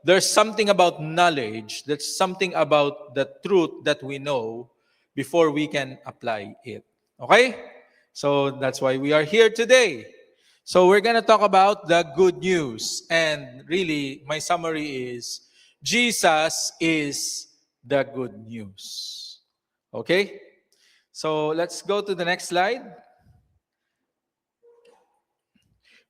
There's something about knowledge, there's something about the truth that we know before we can apply it. Okay? So that's why we are here today. So we're going to talk about the good news. And really, my summary is Jesus is the good news. Okay? So let's go to the next slide.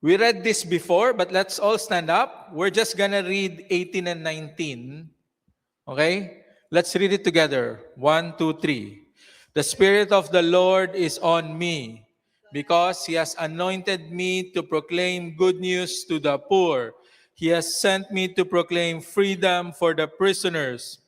We read this before, but let's all stand up. We're just going to read 18 and 19. Okay? Let's read it together. 1, 2, 3. The Spirit of the Lord is on me because He has anointed me to proclaim good news to the poor. He has sent me to proclaim freedom for the prisoners,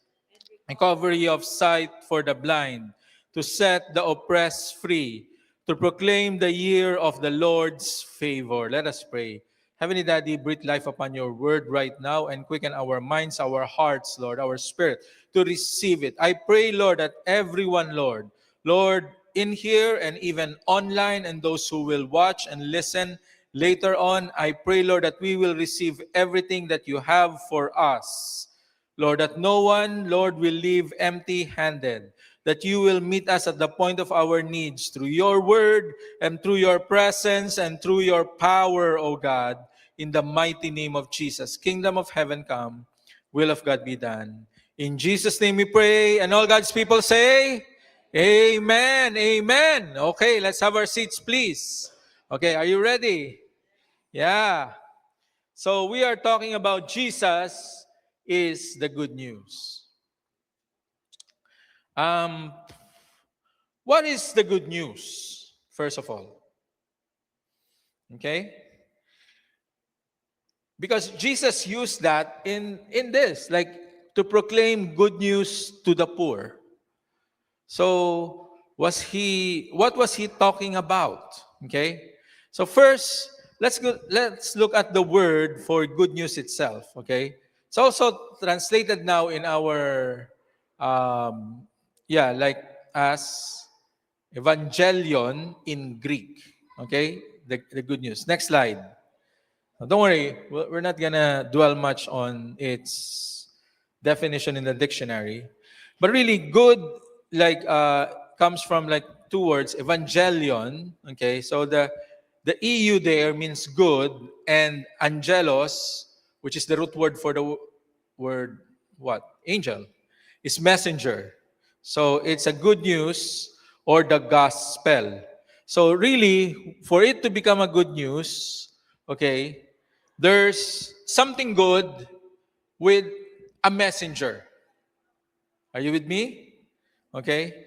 recovery of sight for the blind, to set the oppressed free, to proclaim the year of the Lord's favor. Let us pray. Heavenly Daddy, breathe life upon your word right now and quicken our minds, our hearts, Lord, our spirit to receive it. I pray, Lord, that everyone, Lord, in here and even online and those who will watch and listen later on, I pray, Lord, that we will receive everything that you have for us. Lord, that no one, Lord, will leave empty-handed, that you will meet us at the point of our needs through your word and through your presence and through your power, O God, in the mighty name of Jesus. Kingdom of heaven come, will of God be done. In Jesus' name we pray, and all God's people say, Amen, amen. Okay, let's have our seats, please. Okay, are you ready? Yeah. So we are talking about Jesus is the good news. What is the good news, first of all? Okay? Because Jesus used that in this, like to proclaim good news to the poor. So what was he talking about? Okay? So first, let's look at the word for good news itself. Okay? It's also translated now in our like as evangelion in Greek. Okay? The good news. Next slide. Now, don't worry, we're not gonna dwell much on its definition in the dictionary. But really, good comes from like two words, evangelion. Okay, so the EU there means good, and angelos, which is the root word for the word what? Angel, is messenger. So it's a good news or the gospel. So really, for it to become a good news, okay, there's something good with a messenger. Are you with me? Okay?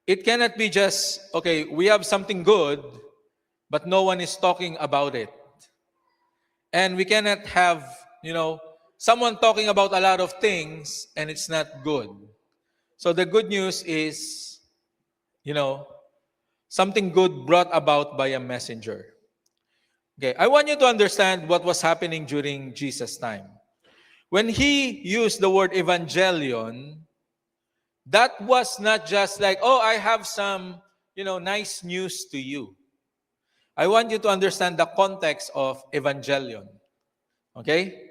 It cannot be just, okay, we have something good, but no one is talking about it. And we cannot have, someone talking about a lot of things and it's not good. So the good news is, something good brought about by a messenger. Okay, I want you to understand what was happening during Jesus' time. When he used the word evangelion, that was not just like, oh, I have some, nice news to you. I want you to understand the context of evangelion. Okay?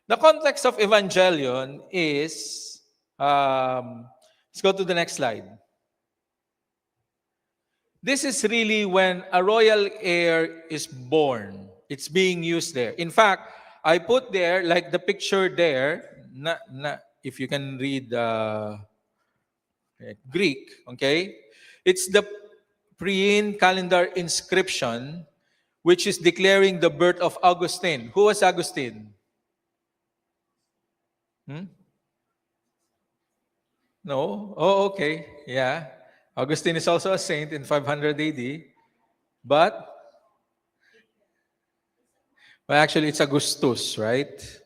The context of evangelion is, let's go to the next slide. This is really when a royal heir is born. It's being used there. In fact, I put there, like the picture there, if you can read Greek, okay? It's the Priene calendar inscription, which is declaring the birth of Augustine. Who was Augustine? No? Oh, okay. Yeah. Augustine is also a saint in 500 AD. But, well, actually, it's Augustus, right?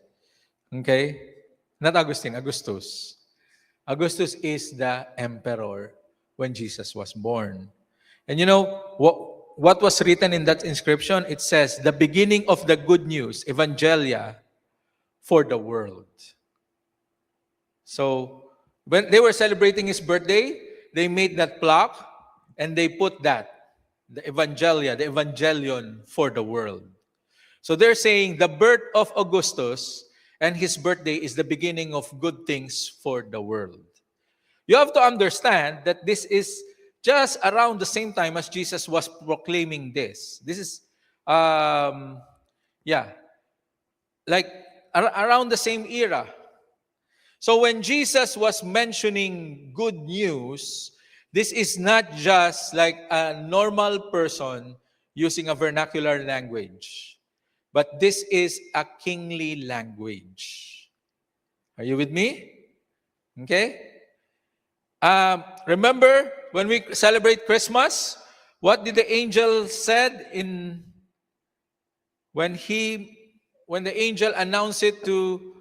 Okay? Not Augustine, Augustus. Augustus is the emperor when Jesus was born. And you know, what was written in that inscription? It says, the beginning of the good news, Evangelia, for the world. So, when they were celebrating his birthday, they made that plaque and they put that, the Evangelia, the Evangelion for the world. So they're saying the birth of Augustus and his birthday is the beginning of good things for the world. You have to understand that this is just around the same time as Jesus was proclaiming this. This is, yeah, like around the same era. So when Jesus was mentioning good news, this is not just like a normal person using a vernacular language, but this is a kingly language. Are you with me? Okay? Remember when we celebrate Christmas, what did the angel said in when the angel announced it to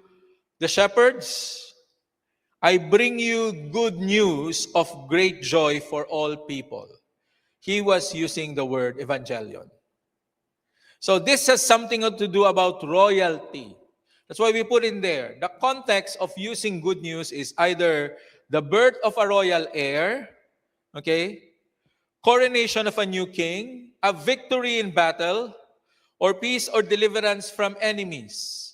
the shepherds? I bring you good news of great joy for all people. He was using the word evangelion. So this has something to do about royalty. That's why we put in there. The context of using good news is either the birth of a royal heir, okay, coronation of a new king, a victory in battle, or peace or deliverance from enemies.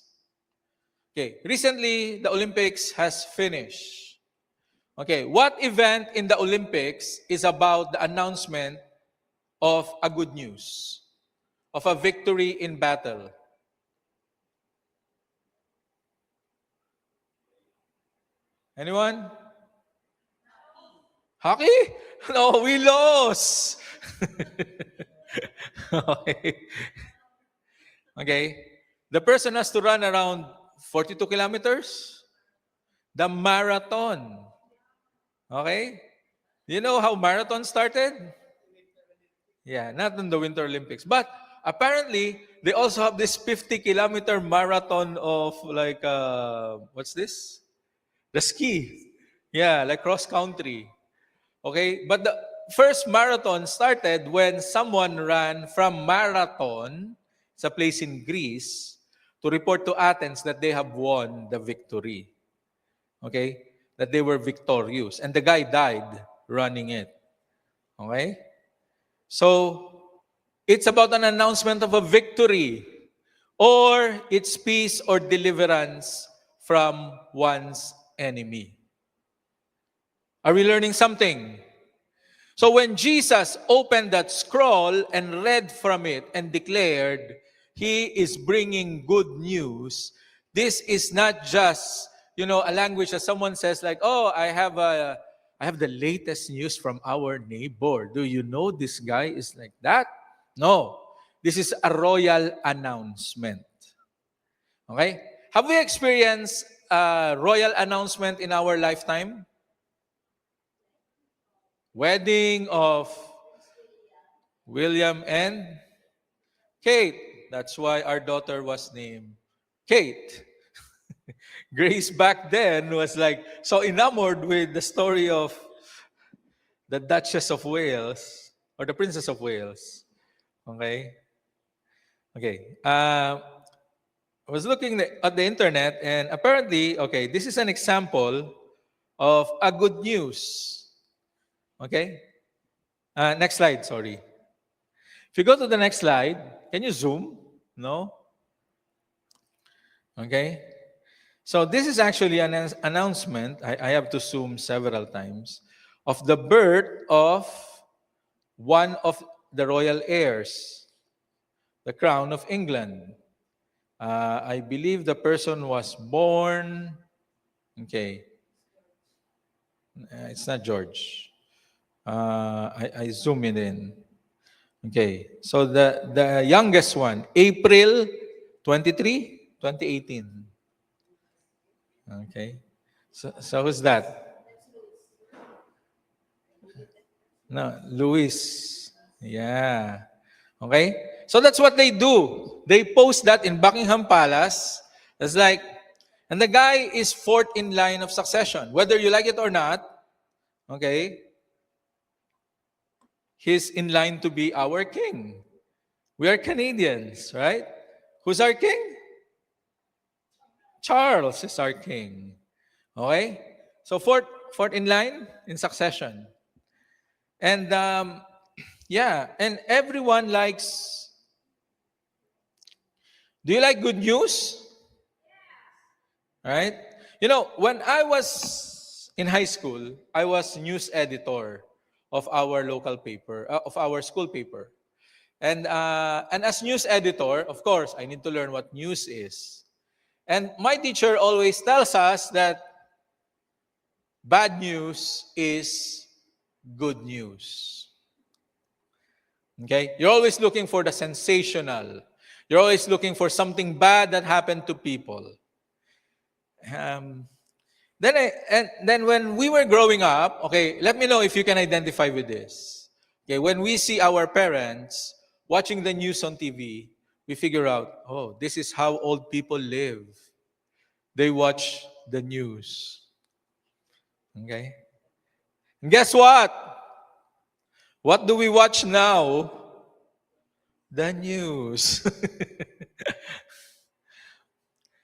Okay, recently the Olympics has finished. Okay, what event in the Olympics is about the announcement of a good news, of a victory in battle? Anyone? Hockey? No, we lost. Okay. Okay. The person has to run around 42 kilometers. The marathon. Okay? You know how marathon started? Yeah, not in the Winter Olympics. But apparently, they also have this 50-kilometer marathon of like, what's this? The ski. Yeah, like cross country. Okay? But the first marathon started when someone ran from Marathon, it's a place in Greece, to report to Athens that they have won the victory. Okay? That they were victorious. And the guy died running it. Okay? So, it's about an announcement of a victory or its peace or deliverance from one's enemy. Are we learning something? So when Jesus opened that scroll and read from it and declared, He is bringing good news, this is not just, a language that someone says like, oh, I have the latest news from our neighbor. Do you know this guy is like that? No. This is a royal announcement. Okay? Have we experienced a royal announcement in our lifetime? Wedding of William and Kate. That's why our daughter was named Kate. Grace back then was like so enamored with the story of the Duchess of Wales or the Princess of Wales. Okay? Okay. I was looking at the internet and apparently, okay, this is an example of a good news. Okay? Next slide, sorry. If you go to the next slide, can you zoom? No? Okay? So this is actually an announcement, I have to zoom several times, of the birth of one of the royal heirs, the crown of England. I believe the person was born, okay, it's not George. I zoom it in. Okay, so the youngest one, April 23, 2018. Okay, so who's that? No, Louis. Yeah. Okay, so that's what they do. They post that in Buckingham Palace. It's like, and the guy is fourth in line of succession, whether you like it or not. Okay, he's in line to be our king. We are Canadians, right? Who's our king? Charles is our king. Okay? So fourth in line in succession. And yeah, and everyone likes. Do you like good news? Right? You know, when I was in high school, I was news editor of our local paper, of our school paper. And as news editor, of course, I need to learn what news is. And my teacher always tells us that bad news is good news. Okay? You're always looking for the sensational. You're always looking for something bad that happened to people. Um, then when we were growing up, okay, let me know if you can identify with this. Okay, when we see our parents watching the news on TV, we figure out, oh, this is how old people live. They watch the news. Okay? And guess what? What do we watch now? The news.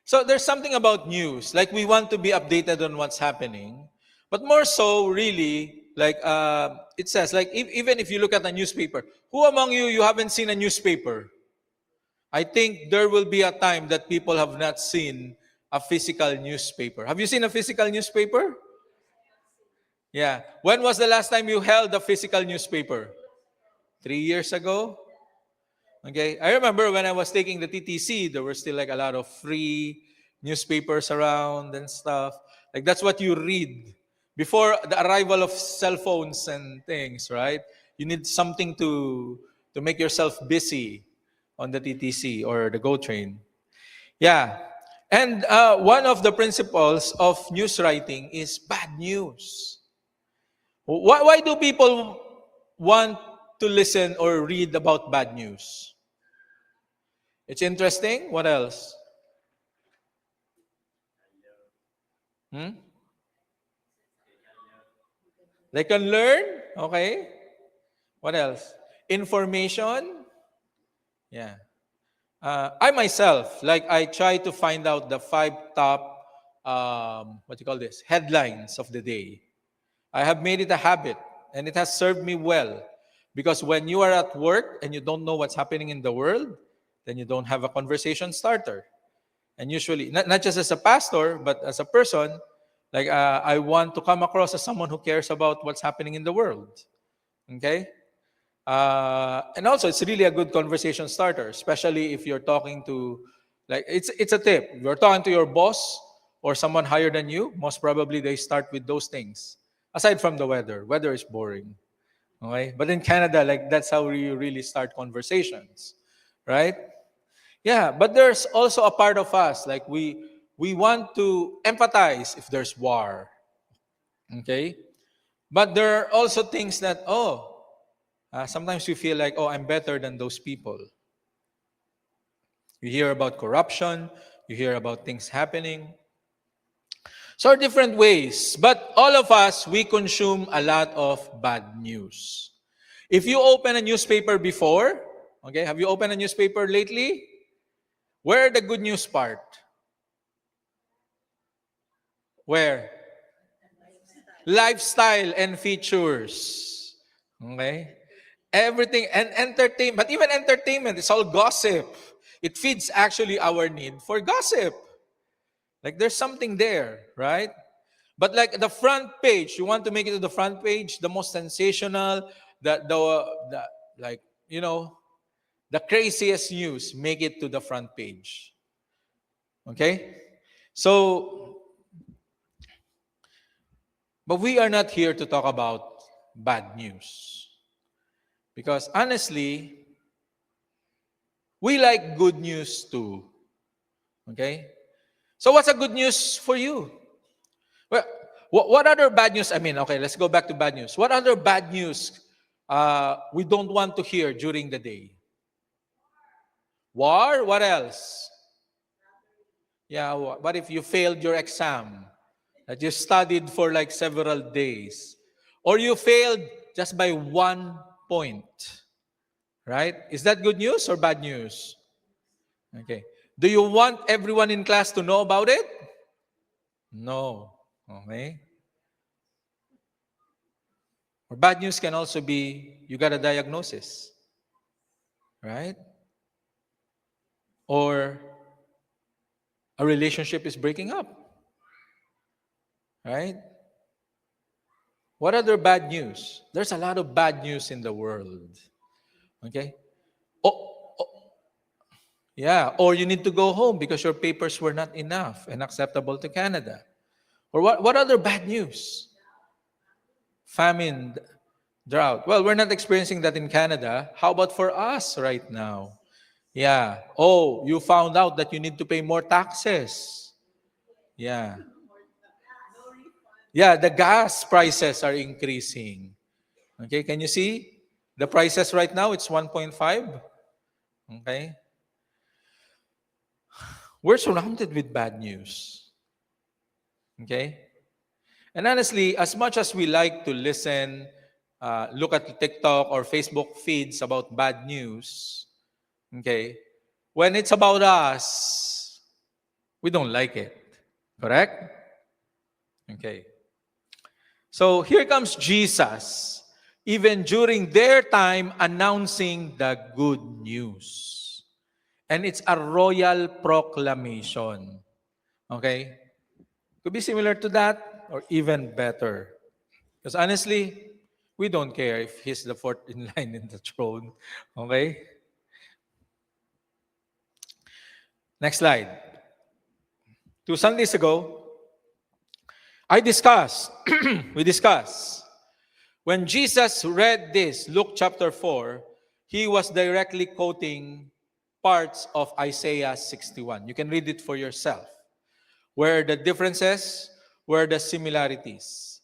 So there's something about news. Like we want to be updated on what's happening. But more so, really, like it says, like even if you look at a newspaper, who among you haven't seen a newspaper? I think there will be a time that people have not seen a physical newspaper. Have you seen a physical newspaper? Yeah. When was the last time you held a physical newspaper? 3 years ago? Okay. I remember when I was taking the TTC, there were still like a lot of free newspapers around and stuff. Like that's what you read before the arrival of cell phones and things, right? You need something to make yourself busy on the TTC or the GO train. Yeah. And one of the principles of news writing is bad news. Why do people want to listen or read about bad news? It's interesting. What else? Hmm? They can learn. Okay. What else? Information. Yeah. I myself, like I try to find out the 5 top, what do you call this, headlines of the day. I have made it a habit, and it has served me well. Because when you are at work and you don't know what's happening in the world, then you don't have a conversation starter. And usually, not just as a pastor, but as a person, like I want to come across as someone who cares about what's happening in the world. Okay? And also, it's really a good conversation starter, especially if you're talking to, like, it's a tip. If you're talking to your boss or someone higher than you, most probably they start with those things. Aside from the weather, weather is boring. Okay, but in Canada, like that's how we really start conversations, right? Yeah, but there's also a part of us, like we want to empathize if there's war. Okay, but there are also things that sometimes we feel like, oh, I'm better than those people. You hear about corruption, you hear about things happening. So different ways, but all of us, we consume a lot of bad news. If you open a newspaper before, okay, have you opened a newspaper lately? Where are the good news part? Where? Lifestyle and features. Okay? Everything and entertainment, but even entertainment, it's all gossip. It feeds actually our need for gossip. Like there's something there, right? But like the front page, you want to make it to the front page, the most sensational, the like, you know, the craziest news, make it to the front page. Okay? So, but we are not here to talk about bad news. Because honestly, we like good news too. Okay? So what's a good news for you? Well, what other bad news? I mean, okay, let's go back to bad news. What other bad news we don't want to hear during the day? War? What else? Yeah, what if you failed your exam? That you studied for like several days. Or you failed just by 1 point. Right? Is that good news or bad news? Okay. Do you want everyone in class to know about it? No. Okay. Or bad news can also be you got a diagnosis. Right? Or a relationship is breaking up. Right? What other bad news? There's a lot of bad news in the world. Okay? Oh, yeah, or you need to go home because your papers were not enough and acceptable to Canada. Or what other bad news? Famine, drought. Well, we're not experiencing that in Canada. How about for us right now? Yeah. Oh, you found out that you need to pay more taxes. Yeah. Yeah, the gas prices are increasing. Okay, can you see? The prices right now, it's 1.5. Okay. We're surrounded with bad news. Okay. And honestly, as much as we like to listen, look at TikTok or Facebook feeds about bad news, okay, when it's about us, we don't like it. Correct? Okay. So here comes Jesus, even during their time, announcing the good news. And it's a royal proclamation. Okay? Could be similar to that or even better. Because honestly, we don't care if he's the fourth in line in the throne. Okay? Next slide. 2 Sundays ago, we discussed, when Jesus read this, Luke chapter 4, he was directly quoting parts of Isaiah 61. You can read it for yourself. Where are the differences, where are the similarities.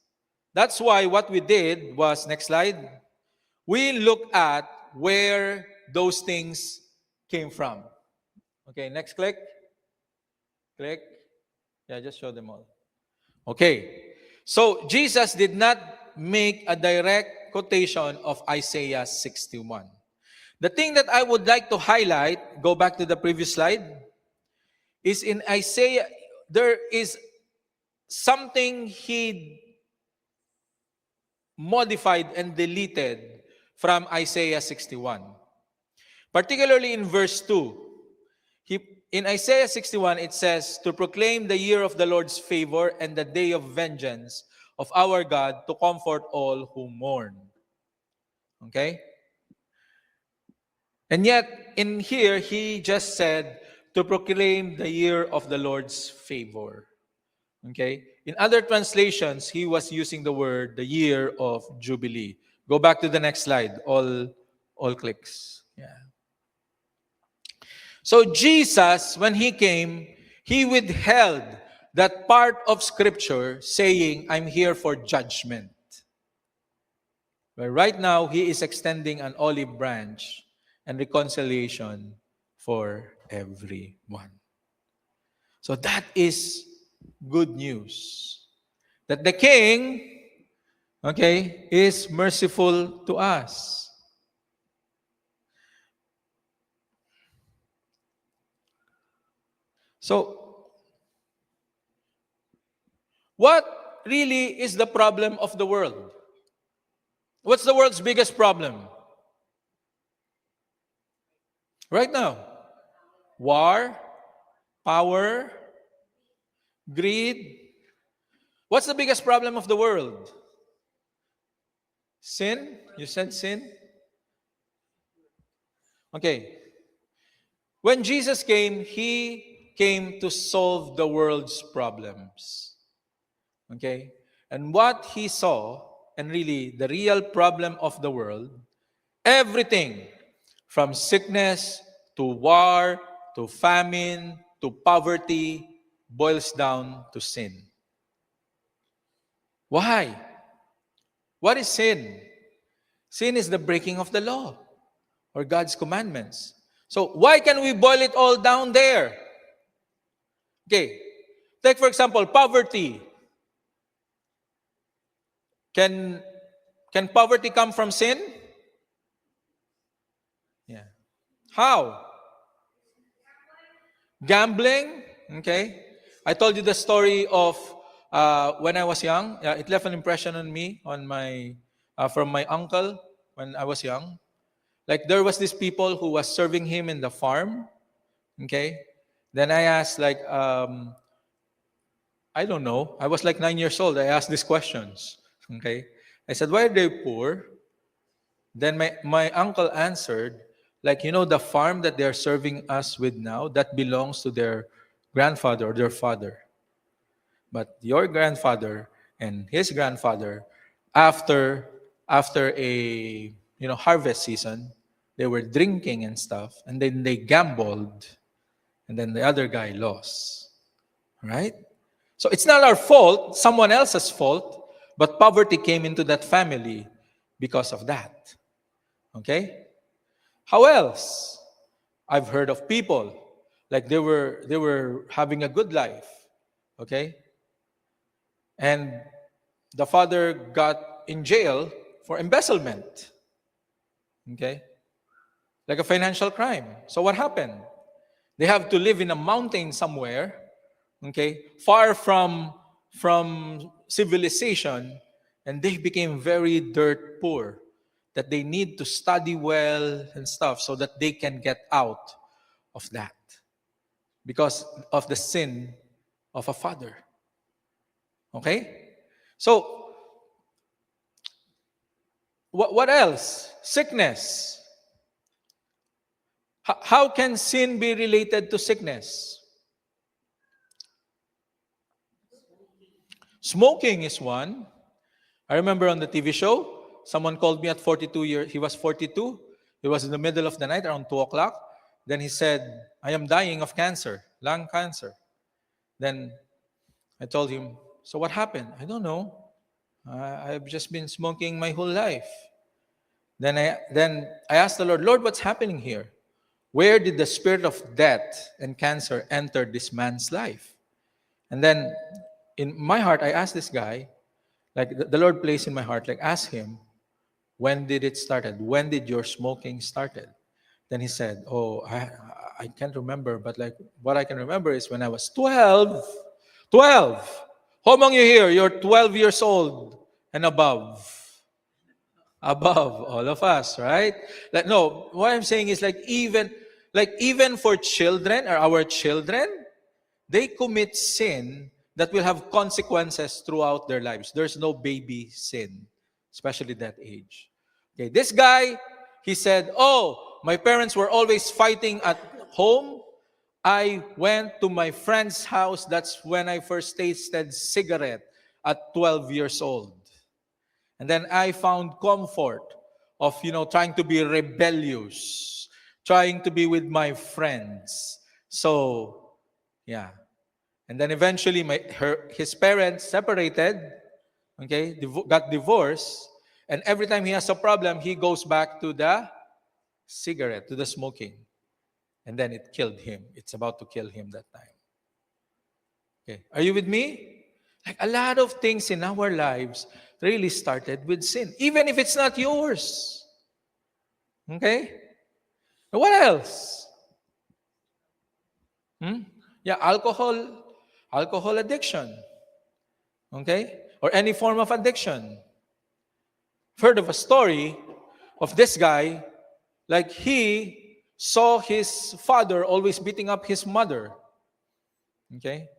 That's why what we did was, next slide, we look at where those things came from. Okay, next click. Click. Yeah, just show them all. Okay. So Jesus did not make a direct quotation of Isaiah 61. The thing that I would like to highlight, go back to the previous slide, is in Isaiah, there is something he modified and deleted from Isaiah 61. Particularly in verse 2. In Isaiah 61, it says, to proclaim the year of the Lord's favor and the day of vengeance of our God, to comfort all who mourn. Okay? And yet, in here, he just said, to proclaim the year of the Lord's favor. Okay? In other translations, he was using the word, the year of Jubilee. Go back to the next slide. All clicks. Yeah. So Jesus, when he came, he withheld that part of Scripture saying, I'm here for judgment. But right now, he is extending an olive branch and reconciliation for everyone. So that is good news. That the King, okay, is merciful to us. So, what really is the problem of the world? What's the world's biggest problem? Right now, war, power, greed. What's the biggest problem of the world? Sin? You said sin? Okay. When Jesus came, he came to solve the world's problems. Okay? And what he saw, and really the real problem of the world, everything from sickness to war to famine to poverty boils down to sin. Why? What is sin? Sin is the breaking of the law or God's commandments. So why can we boil it all down there? Okay. Take for example, poverty. Can poverty come from sin? Yeah. How? Gambling? Okay. I told you the story of when I was young. It left an impression on me, on my from my uncle when I was young. Like there was this people who was serving him in the farm. Okay. Then I asked, like, I I don't know. I was like 9 years old. I asked these questions. Okay. I said, why are they poor? Then my uncle answered, like, the farm that they're serving us with now, that belongs to their grandfather or their father. But your grandfather and his grandfather, after a harvest season, they were drinking and stuff, and then they gambled, and then the other guy lost. Right? So it's not our fault, someone else's fault, but poverty came into that family because of that. Okay? How else? I've heard of people like they were having a good life. Okay? And the father got in jail for embezzlement. Okay? Like a financial crime. So what happened? They have to live in a mountain somewhere, okay, far from civilization, and they became very dirt poor, that they need to study well and stuff so that they can get out of that because of the sin of a father. Okay? So, what else? Sickness. How can sin be related to sickness? Smoking is one. I remember on the TV show, someone called me at 42 years. He was 42. It was in the middle of the night, around 2 o'clock. Then he said, I am dying of cancer, lung cancer. Then I told him, so what happened? I don't know. I've just been smoking my whole life. Then I asked the Lord, Lord, what's happening here? Where did the spirit of death and cancer enter this man's life? And then in my heart, I asked this guy, like the Lord placed in my heart, like ask him, when did it started? When did your smoking started? Then he said, oh, I can't remember, but like what I can remember is when I was 12. 12. How among you here, you're 12 years old and above? Above all of us, right? Like, no, what I'm saying is like even for children or our children, they commit sin that will have consequences throughout their lives. There's no baby sin, especially that age. Okay, this guy, he said, oh, my parents were always fighting at home. I went to my friend's house. That's when I first tasted cigarette at 12 years old. And then I found comfort of, trying to be rebellious, trying to be with my friends. So, yeah. And then eventually his parents separated, okay, got divorced. And every time he has a problem, he goes back to the cigarette, to the smoking. And then it killed him. It's about to kill him that time. Okay, are you with me? Like a lot of things in our lives really started with sin, even if it's not yours. Okay? What else? Yeah, alcohol addiction. Okay? Or any form of addiction. I've heard of a story of this guy, like he saw his father always beating up his mother. Okay?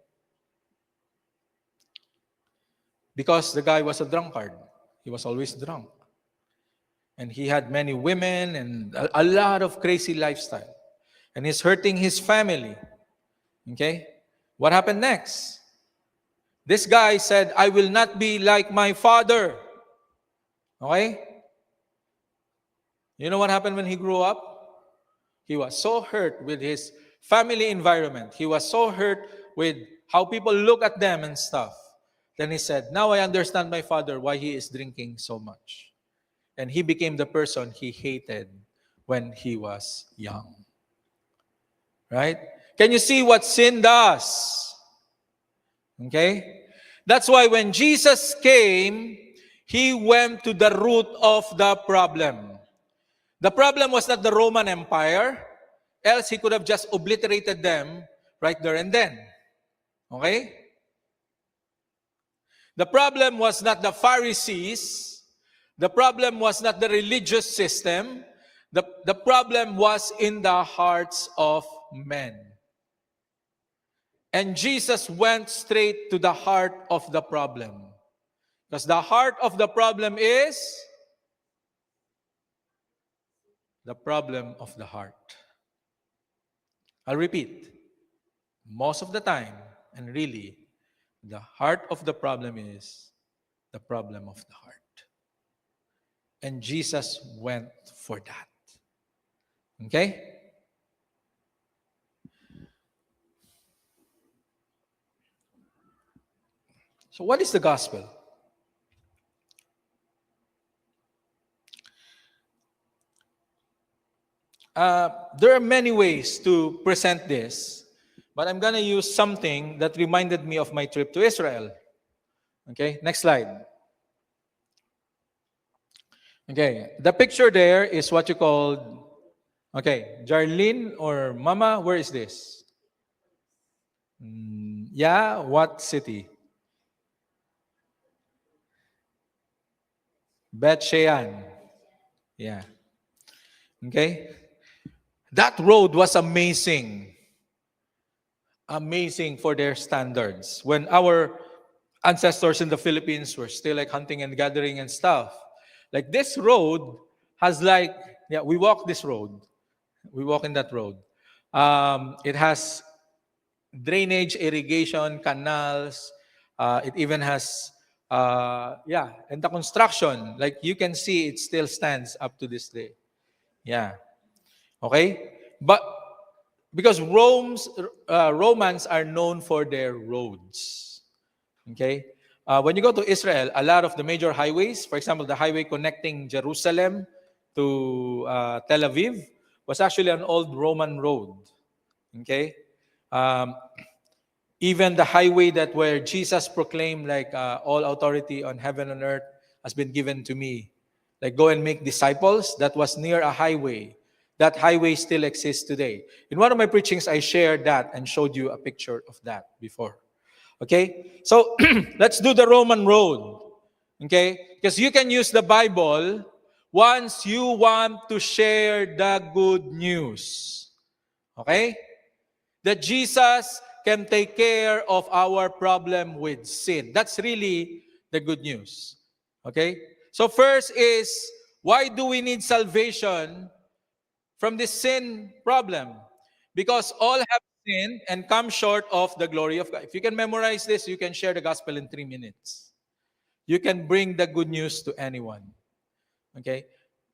Because the guy was a drunkard. He was always drunk. And he had many women and a lot of crazy lifestyle. And he's hurting his family. Okay? What happened next? This guy said, I will not be like my father. Okay? You know what happened when he grew up? He was so hurt with his family environment. He was so hurt with how people look at them and stuff. Then he said, now I understand my father, why he is drinking so much. And he became the person he hated when he was young. Right? Can you see what sin does? Okay? That's why when Jesus came, he went to the root of the problem. The problem was not the Roman Empire, else he could have just obliterated them right there and then. Okay? The problem was not the Pharisees. The problem was not the religious system. The problem was in the hearts of men. And Jesus went straight to the heart of the problem. Because the heart of the problem is the problem of the heart. I'll repeat. Most of the time, and really, the heart of the problem is the problem of the heart. And Jesus went for that. Okay? So what is the gospel? There are many ways to present this, but I'm going to use something that reminded me of my trip to Israel. Okay, next slide. Okay, the picture there is what you call, okay, Jarlene or Mama, where is this? Yeah, what city? Bet Shean. Yeah. Okay. That road was amazing. Amazing for their standards. When our ancestors in the Philippines were still like hunting and gathering and stuff. Like this road has like, yeah, we walk this road. We walk in that road. It has drainage, irrigation, canals. It even has, and the construction. Like you can see, it still stands up to this day. Yeah. Okay? But because Romans are known for their roads. Okay? When you go to Israel, a lot of the major highways, for example, the highway connecting Jerusalem to Tel Aviv, was actually an old Roman road. Okay? Even the highway that where Jesus proclaimed like all authority on heaven and earth has been given to me. Like go and make disciples, that was near a highway. That highway still exists today. In one of my preachings, I shared that and showed you a picture of that before. Okay? So, let's do the Roman road. Okay? Because you can use the Bible once you want to share the good news. Okay? That Jesus can take care of our problem with sin. That's really the good news. Okay? So first is, why do we need salvation from this sin problem? Because all have sinned and come short of the glory of God. If you can memorize this, you can share the gospel in 3 minutes. You can bring the good news to anyone. Okay?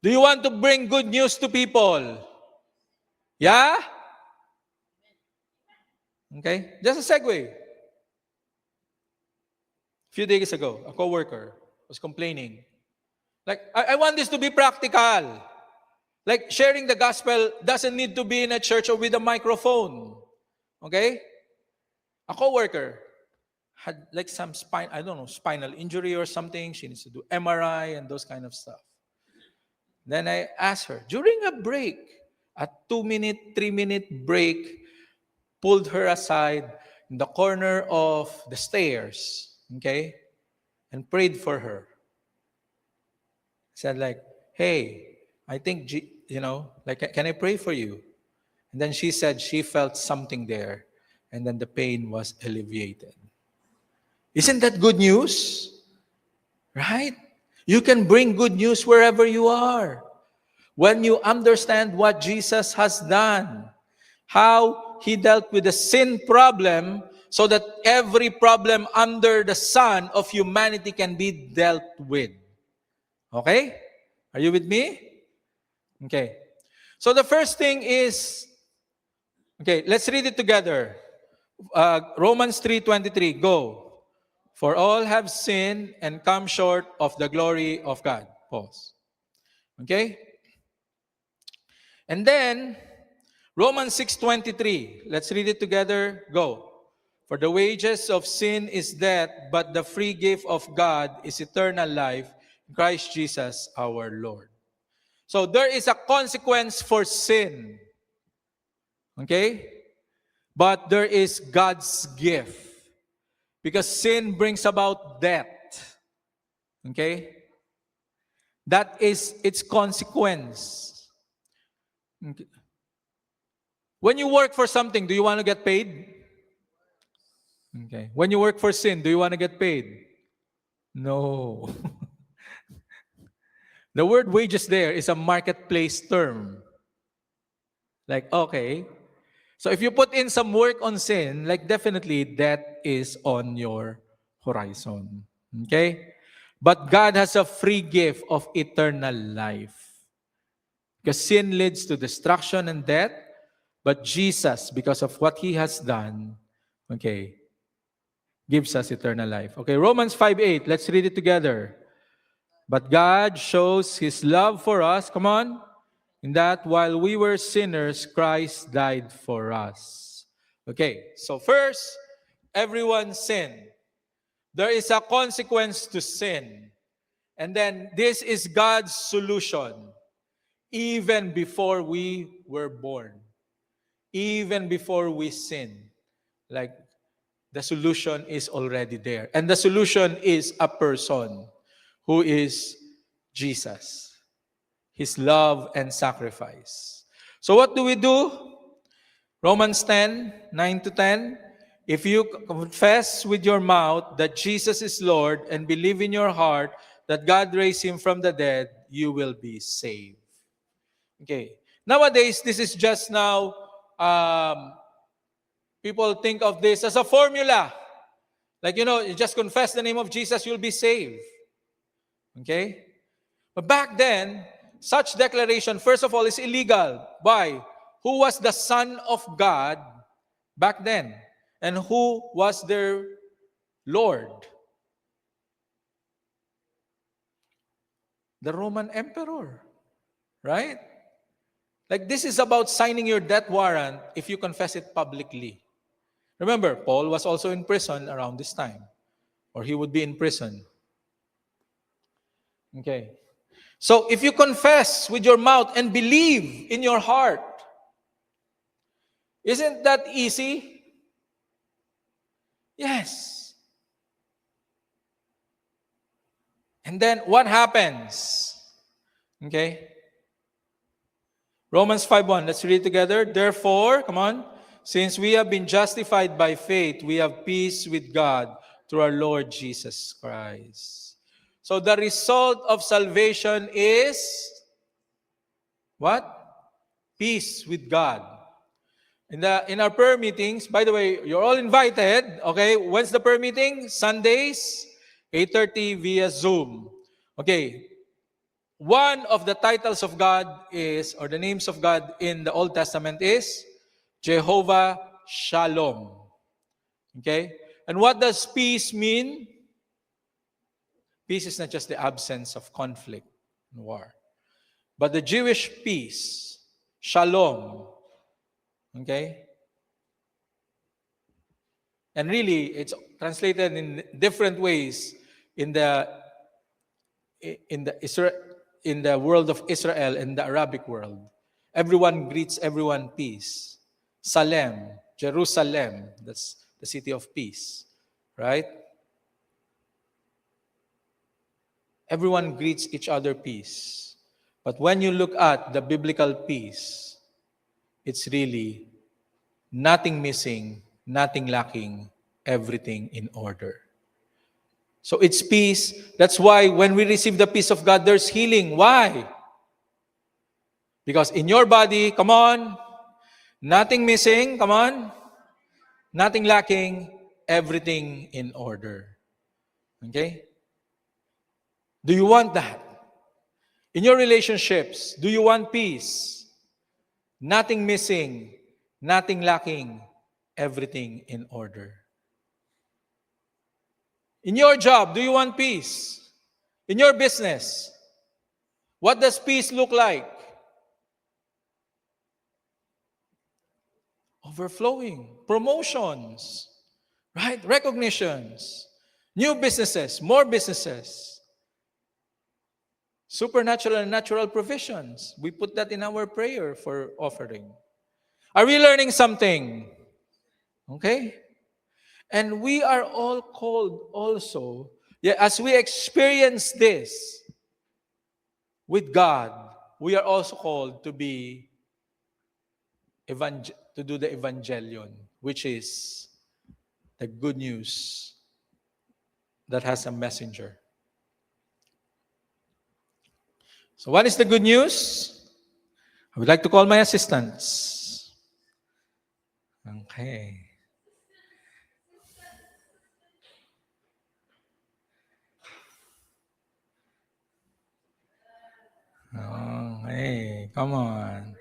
Do you want to bring good news to people? Yeah? Okay? Just a segue. A few days ago, a coworker was complaining. Like, I want this to be practical. Like, sharing the gospel doesn't need to be in a church or with a microphone. Okay? A coworker had like some spinal injury or something. She needs to do MRI and those kind of stuff. Then I asked her, during a break, a 2-minute, 3-minute break, pulled her aside in the corner of the stairs, okay, and prayed for her. Said like, hey, I think, like, can I pray for you? And then she said she felt something there, and then the pain was alleviated. Isn't that good news? Right? You can bring good news wherever you are. When you understand what Jesus has done, how He dealt with the sin problem so that every problem under the sun of humanity can be dealt with. Okay? Are you with me? Okay. So the first thing is, okay, let's read it together. Romans 3:23, go. For all have sinned and come short of the glory of God. Pause. Okay? And then, Romans 6:23. Let's read it together. Go. For the wages of sin is death, but the free gift of God is eternal life in Christ Jesus our Lord. So there is a consequence for sin. Okay? But there is God's gift. Because sin brings about death. Okay? That is its consequence. Okay. When you work for something, do you want to get paid? Okay. When you work for sin, do you want to get paid? No. The word wages there is a marketplace term. Like, okay. So if you put in some work on sin, like definitely that is on your horizon. Okay? But God has a free gift of eternal life. Because sin leads to destruction and death, but Jesus, because of what He has done, okay, gives us eternal life. Okay, Romans 5:8. Let's read it together. But God shows His love for us, come on, in that while we were sinners, Christ died for us. Okay, so first, everyone sinned. There is a consequence to sin. And then this is God's solution. Even before we were born, even before we sin, like the solution is already there. And the solution is a person who is Jesus, His love and sacrifice. So what do we do? Romans 10:9-10. If you confess with your mouth that Jesus is Lord and believe in your heart that God raised Him from the dead, you will be saved. Okay. Nowadays, this is just now, people think of this as a formula. Like, you just confess the name of Jesus, you'll be saved. Okay? But back then, such declaration, first of all, is illegal. Why? Who was the Son of God back then? And who was their Lord? The Roman Emperor. Right? Like, this is about signing your death warrant if you confess it publicly. Remember, Paul was also in prison around this time. Or he would be in prison. Okay. So, if you confess with your mouth and believe in your heart, isn't that easy? Yes. And then, what happens? Okay. Romans 5:1, let's read together. Therefore, come on, since we have been justified by faith, we have peace with God through our Lord Jesus Christ. So the result of salvation is what? Peace with God. In our prayer meetings, by the way, you're all invited. Okay, when's the prayer meeting? Sundays, 8:30 via Zoom. Okay. One of the titles of God is, or the names of God in the Old Testament is Jehovah Shalom. Okay? And what does peace mean? Peace is not just the absence of conflict and war, but the Jewish peace, Shalom. Okay? And really, it's translated in different ways in the world of Israel and the Arabic world. Everyone greets everyone peace. Salem, Jerusalem, that's the city of peace, right? Everyone greets each other peace. But when you look at the biblical peace, it's really nothing missing, nothing lacking, everything in order. So it's peace. That's why when we receive the peace of God, there's healing. Why? Because in your body, come on, nothing missing, come on, nothing lacking, everything in order. Okay? Do you want that? In your relationships, do you want peace? Nothing missing, nothing lacking, everything in order. In your job, do you want peace? In your business, what does peace look like? Overflowing, promotions, right? Recognitions, new businesses, more businesses, supernatural and natural provisions. We put that in our prayer for offering. Are we learning something? Okay? And we are all called also, as we experience this with God, we are also called to be to do the evangelion, which is the good news that has a messenger. So what is the good news? I would like to call my assistants. Okay. Okay, come on.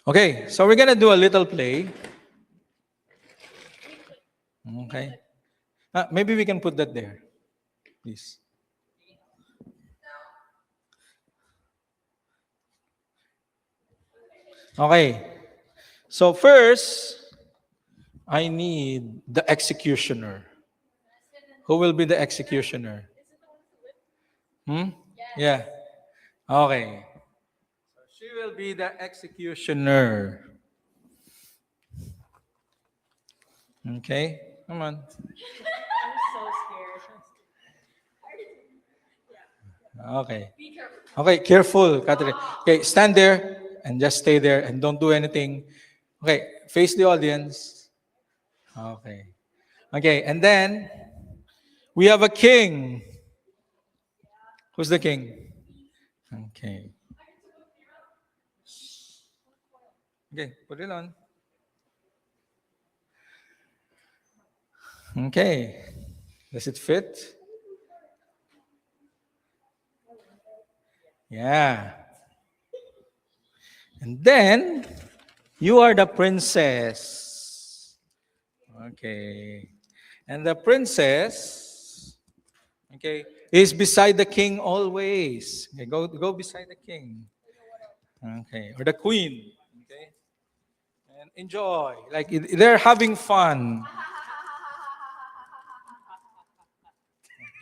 Okay, so we're gonna do a little play. Okay. Maybe we can put that there, please. Okay. So first, I need the executioner. Who will be the executioner? Yeah. Okay. So she will be the executioner. Okay. Come on. I'm so scared. Okay. Okay, careful, Catherine. Okay, stand there and just stay there and don't do anything. Okay, face the audience. Okay. Okay, and then we have a king. Who's the king? Okay. Okay, put it on. Okay. Does it fit? Yeah. And then you are the princess. Okay. And the princess, okay, is beside the king always. Okay, go beside the king. Okay, or the queen. Okay, and enjoy. Like they're having fun.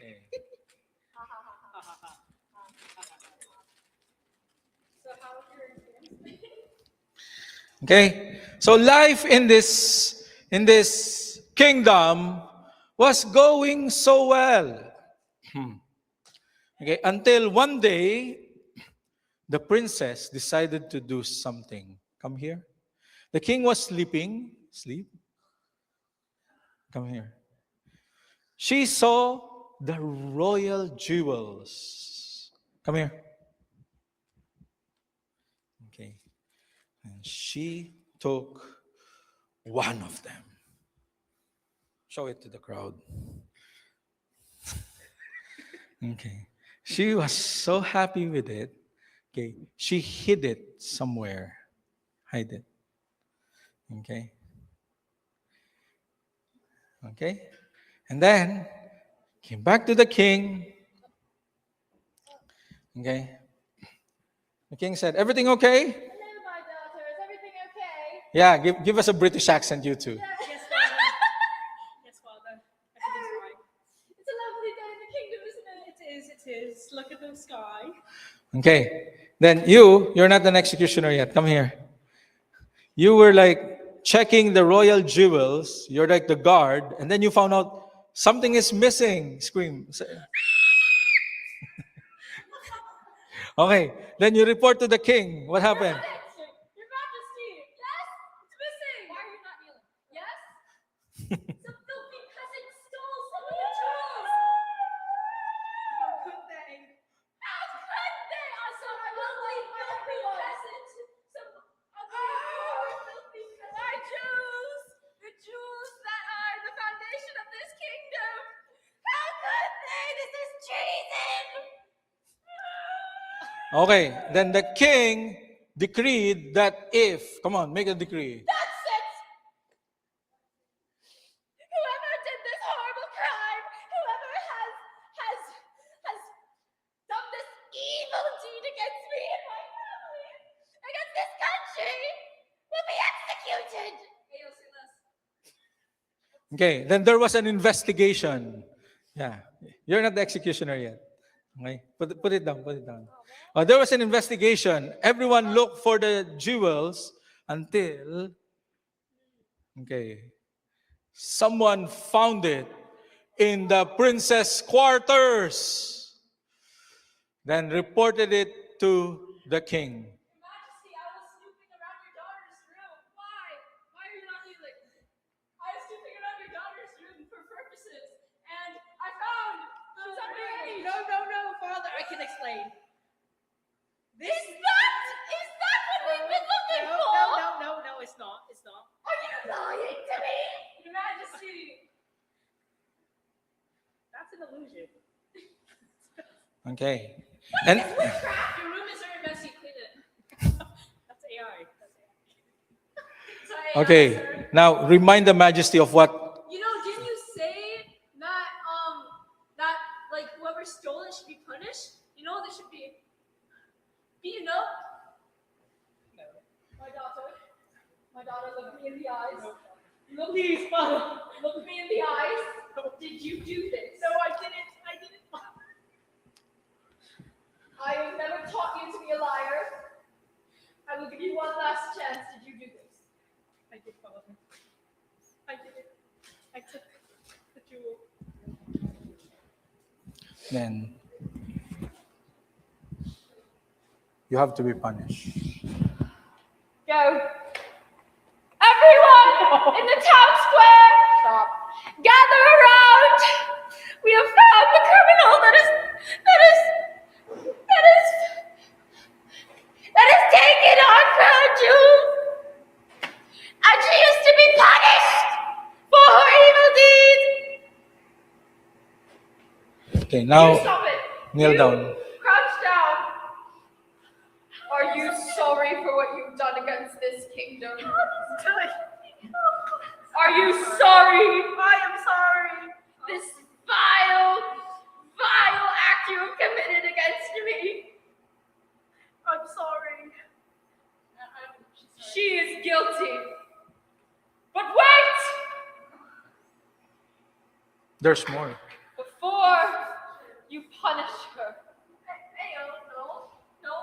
Okay. Okay. So life in this kingdom was going so well. Okay, until one day the princess decided to do something. Come here. The king was sleeping. Sleep. Come here. She saw the royal jewels. Come here. Okay. And she took one of them. Show it to the crowd. Okay. She was so happy with it. Okay. She hid it somewhere. Hide it. Okay. Okay. And then came back to the king. Okay. The king said, "Everything okay?" Hello, my daughter. Is everything okay? Yeah, give us a British accent, you two. Yes, Father. Yes, Father. Everything's fine. It's a lovely day in the kingdom, isn't it? It is. It is. Look at the sky. Okay. Then you're not an executioner yet. Come here. You were like checking the royal jewels. You're like the guard. And then you found out something is missing. Scream. Okay. Then you report to the king. What happened? Your Majesty. Yes, it's missing. Why are you not kneeling? Yes. Some filthy peasant stole some of the jewels. How could they? How could they? I saw a filthy peasant. Some filthy peasant. My jewels. The jewels that are the foundation of this kingdom. How could they? This is treason. Okay. Then the king decreed that if, come on, make a decree. That's it! Whoever did this horrible crime, whoever has done this evil deed against me and my family, against this country, will be executed! Okay. Then there was an investigation. Yeah. You're not the executioner yet. Okay. Put it down. Put it down. There was an investigation. Everyone looked for the jewels until, okay, someone found it in the princess' quarters. Then reported it to the king. Your Majesty, I was snooping around your daughter's room. Why? Why are you not kneeling? I was snooping around your daughter's room for purposes, and I found something. No, Father, I can explain. This Is that what we've been looking for? no, it's not. It's not. Are you lying to me? Your Majesty. That's an illusion. Okay. And Witchcraft. Your room is very messy. Clean it. That's AI. Sorry, okay, sir. now remind the majesty of what. You know, didn't you say that that like whoever stole it should be punished? You know, there should be. You know? No. My daughter, look me in the eyes. Look, Please, Father. look me in the eyes. Did you do this? No, I didn't. I have never taught you to be a liar. I will give you one last chance. Did you do this? I did, Father. I did it. I took the jewel. Then you have to be punished. Go. Everyone in the town square, Stop. gather around. We have found the criminal that has taken our crown jewels. And she is to be punished for her evil deeds. Okay, You now stop it. kneel You down. Crouch down. Are you sorry for what you've done against this kingdom? Are you sorry? I am sorry. This vile act you have committed against me. I'm sorry. She is guilty. But wait! There's more. Before you punish her. No.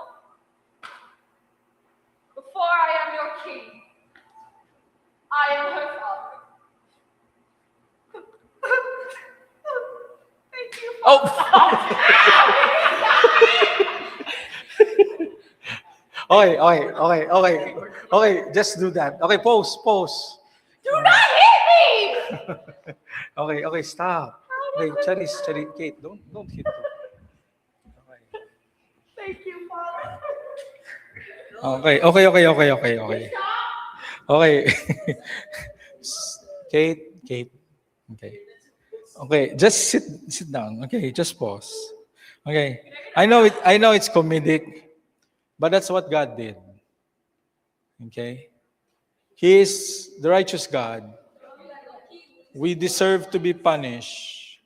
Before I am your king, I am her father. Thank you. Oh! Okay, just do that. Okay, pause. Do not hit me! Okay, stop. Okay, Charis, Kate, don't hit her. Okay. Thank you, Father. Okay. Stop! Okay. Kate. Okay, just sit down. Okay, just pause. Okay. I know it's comedic, but that's what God did. Okay? He is the righteous God. We deserve to be punished,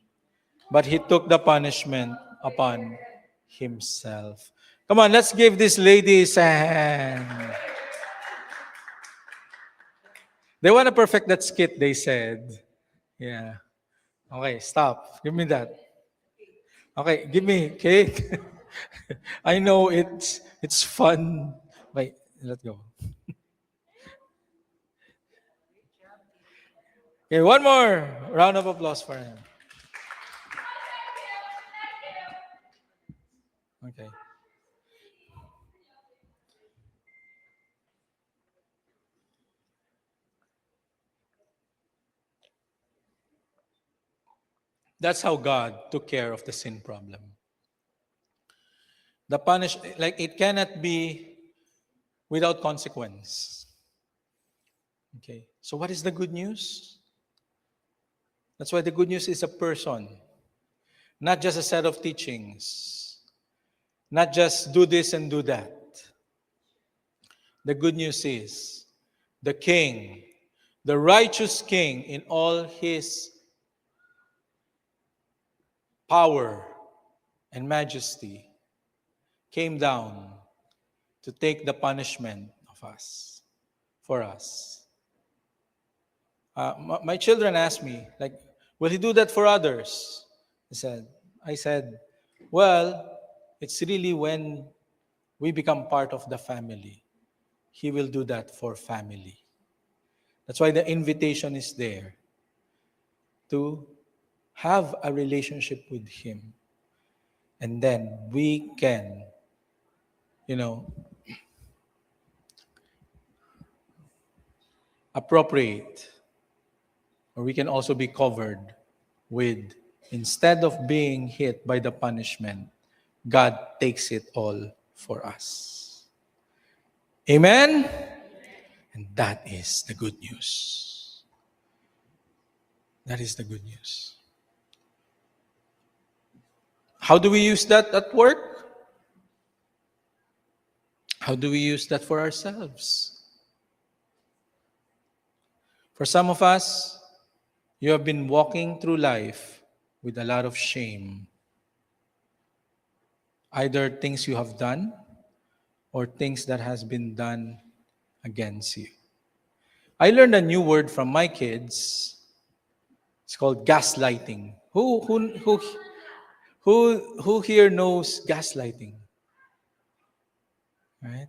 but he took the punishment upon himself. Come on, let's give these ladies a hand. They want to perfect that skit, they said. Yeah. Okay, stop. Give me that. Okay, give me cake. I know it's fun. Wait, let go. Okay, one more round of applause for him. Okay. That's how God took care of the sin problem. The punish, like it cannot be without consequence. Okay. So what is the good news? That's why the good news is a person, not just a set of teachings, not just do this and do that. The good news is the King, the righteous King in all his power and majesty came down to take the punishment of us, for us. My children asked me, like, will he do that for others? I said, well, it's really when we become part of the family. He will do that for family. That's why the invitation is there to have a relationship with him. And then we can you know, appropriate, or we can also be covered with, instead of being hit by the punishment, God takes it all for us. Amen? And that is the good news. That is the good news. How do we use that at work? How do we use that for ourselves? For some of us, you have been walking through life with a lot of shame. Either things you have done or things that has been done against you. I learned a new word from my kids. It's called gaslighting. Who here knows gaslighting? Right?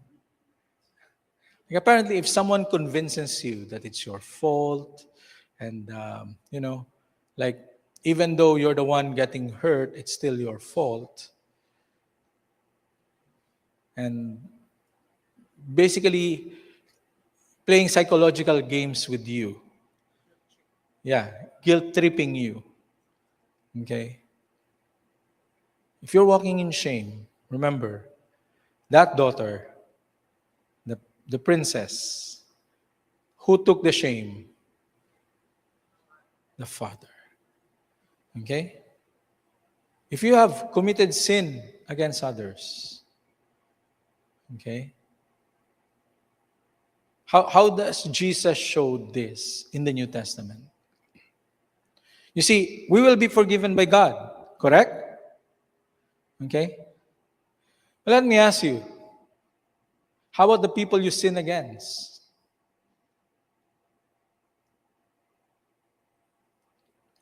Like apparently, if someone convinces you that it's your fault, and like even though you're the one getting hurt, it's still your fault. And basically, playing psychological games with you. Yeah, guilt tripping you. Okay? If you're walking in shame, remember, that daughter, the princess, who took the shame? The father. Okay? If you have committed sin against others, okay? How does Jesus show this in the New Testament? You see, we will be forgiven by God, correct? Okay? But let me ask you, how about the people you sin against?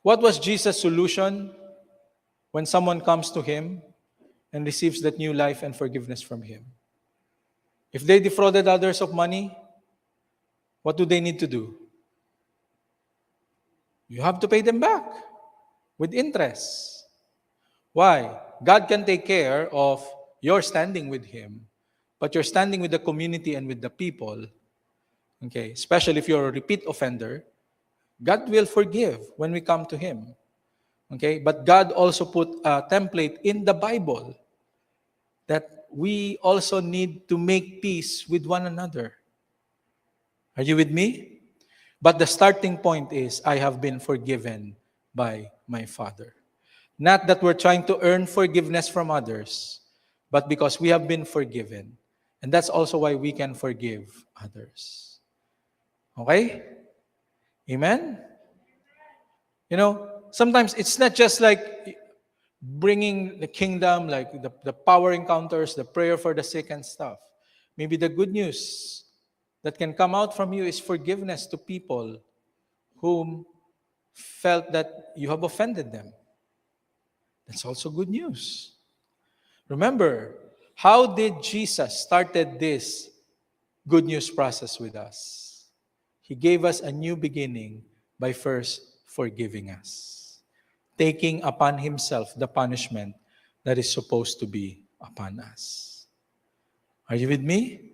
What was Jesus' solution when someone comes to him and receives that new life and forgiveness from him? If they defrauded others of money, what do they need to do? You have to pay them back with interest. Why? God can take care of your standing with him, but you're standing with the community and with the people, okay, especially if you're a repeat offender, God will forgive when we come to him. Okay? But God also put a template in the Bible that we also need to make peace with one another. Are you with me? But the starting point is, I have been forgiven by my Father. Not that we're trying to earn forgiveness from others, but because we have been forgiven. And that's also why we can forgive others. Okay? Amen? Sometimes it's not just like bringing the kingdom, like the power encounters, the prayer for the sick and stuff. Maybe the good news that can come out from you is forgiveness to people whom felt that you have offended them. That's also good news. Remember, how did Jesus started this good news process with us? He gave us a new beginning by first forgiving us, taking upon himself the punishment that is supposed to be upon us. Are you with me?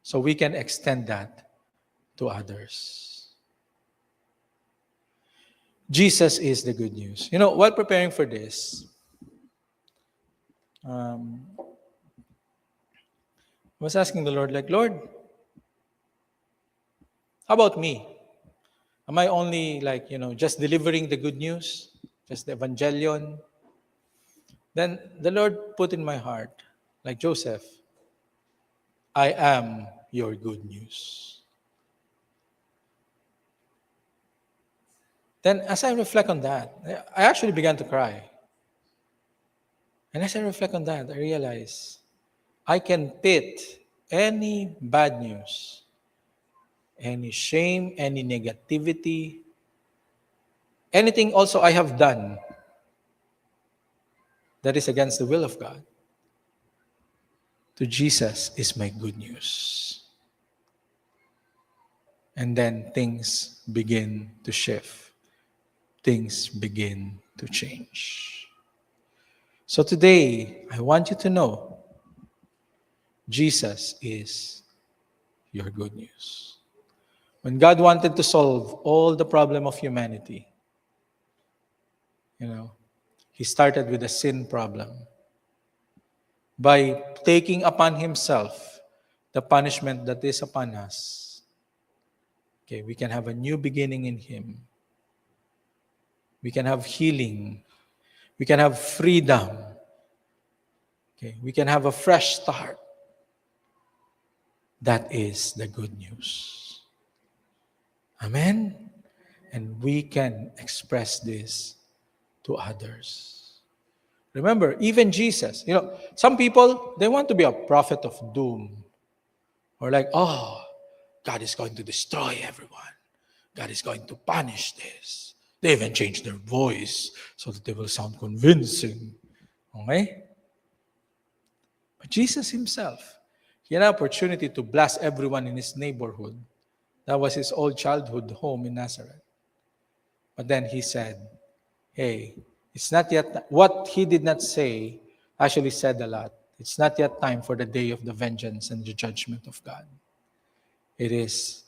So we can extend that to others. Jesus is the good news. While preparing for this, I was asking the Lord, Lord, how about me? Am I only just delivering the good news, just the evangelion? Then the Lord put in my heart, like Joseph, I am your good news. Then as I reflect on that, I actually began to cry. And as I reflect on that, I realize I can pit any bad news, any shame, any negativity, anything also I have done that is against the will of God, to Jesus is my good news. And then things begin to shift. Things begin to change. So today, I want you to know Jesus is your good news. When God wanted to solve all the problem of humanity, He started with the sin problem by taking upon Himself the punishment that is upon us. Okay, we can have a new beginning in Him. We can have healing. We can have freedom. Okay, we can have a fresh start. That is the good news. Amen? And we can express this to others. Remember, even Jesus, some people, they want to be a prophet of doom. Or like, oh, God is going to destroy everyone. God is going to punish this. They even change their voice so that they will sound convincing. Okay? But Jesus Himself, He had an opportunity to bless everyone in His neighborhood. That was His old childhood home in Nazareth. But then He said, hey, it's not yet, what He did not say actually said a lot. It's not yet time for the day of the vengeance and the judgment of God. It is,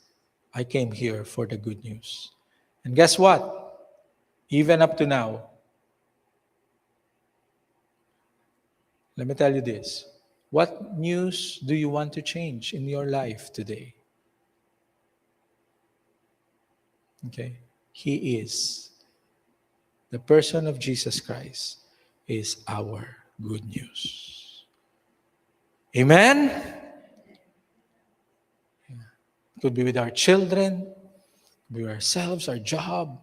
I came here for the good news. And guess what? Even up to now, let me tell you this. What news do you want to change in your life today? Okay? He is. The person of Jesus Christ is our good news. Amen? It could be with our children, with ourselves, our job.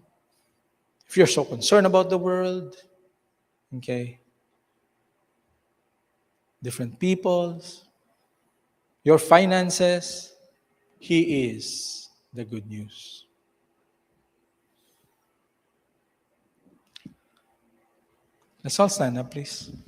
If you're so concerned about the world, okay? Different peoples, your finances, He is the good news. Let's all stand up, please.